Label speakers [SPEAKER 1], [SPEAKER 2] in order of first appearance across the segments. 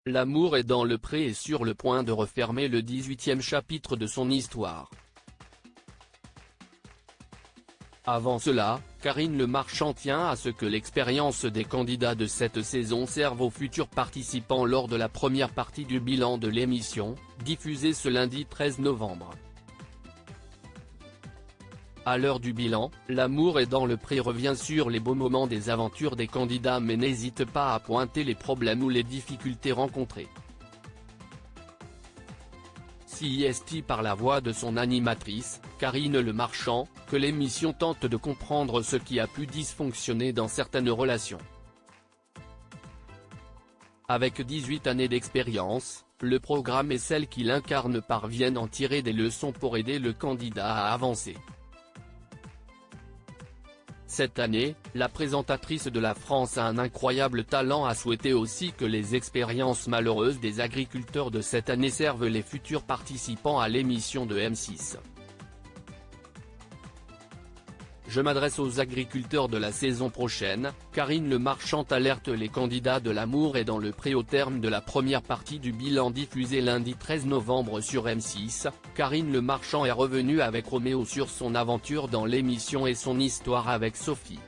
[SPEAKER 1] L'amour est dans le pré et sur le point de refermer le 18e chapitre de son histoire. Avant cela, Karine Le Marchand tient à ce que l'expérience des candidats de cette saison serve aux futurs participants lors de la première partie du bilan de l'émission, diffusée ce lundi 13 novembre. À l'heure du bilan, L'amour est dans le pré revient sur les beaux moments des aventures des candidats mais n'hésite pas à pointer les problèmes ou les difficultés rencontrées. C'est par la voix de son animatrice, Karine Le Marchand, que l'émission tente de comprendre ce qui a pu dysfonctionner dans certaines relations. Avec 18 années d'expérience, le programme et celle qui l'incarne parviennent à en tirer des leçons pour aider le candidat à avancer. Cette année, la présentatrice de La France a un incroyable talent à souhaiter aussi que les expériences malheureuses des agriculteurs de cette année servent les futurs participants à l'émission de M6. Je m'adresse aux agriculteurs de la saison prochaine, Karine Le Marchand alerte les candidats de L'amour est dans le pré au terme de la première partie du bilan diffusé lundi 13 novembre sur M6, Karine Le Marchand est revenue avec Roméo sur son aventure dans l'émission et son histoire avec Sophie.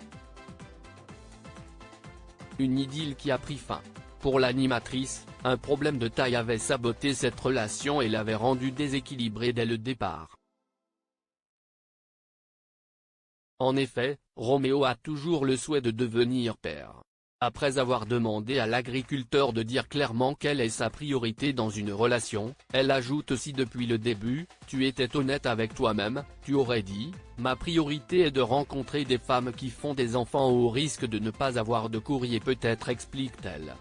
[SPEAKER 1] Une idylle qui a pris fin. Pour l'animatrice, un problème de taille avait saboté cette relation et l'avait rendue déséquilibrée dès le départ. En effet, Roméo a toujours le souhait de devenir père. Après avoir demandé à l'agriculteur de dire clairement quelle est sa priorité dans une relation, elle ajoute aussi depuis le début, tu étais honnête avec toi-même, tu aurais dit, ma priorité est de rencontrer des femmes qui font des enfants au risque de ne pas avoir de courrier peut-être explique-t-elle.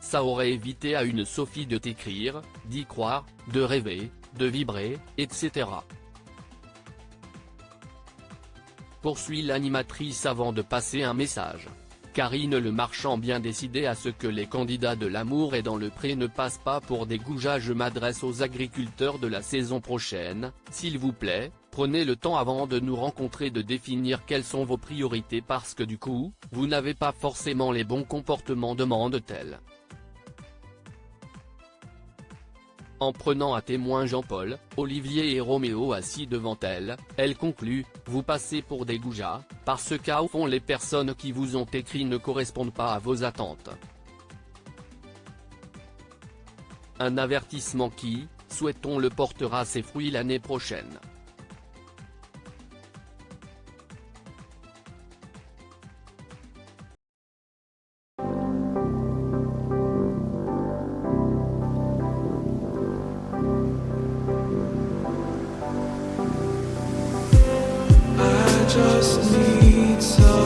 [SPEAKER 1] Ça aurait évité à une Sophie de t'écrire, d'y croire, de rêver, de vibrer, etc. Poursuit l'animatrice avant de passer un message. Karine Le Marchand bien décidée à ce que les candidats de L'amour est dans le pré ne passent pas pour des goujats. Je m'adresse aux agriculteurs de la saison prochaine, s'il vous plaît, prenez le temps avant de nous rencontrer de définir quelles sont vos priorités parce que du coup, vous n'avez pas forcément les bons comportements demande-t-elle. En prenant à témoin Jean-Paul, Olivier et Roméo assis devant elle, elle conclut, vous passez pour des goujats, parce qu'au fond les personnes qui vous ont écrit ne correspondent pas à vos attentes. Un avertissement qui, souhaitons-le portera ses fruits l'année prochaine.
[SPEAKER 2] Just need some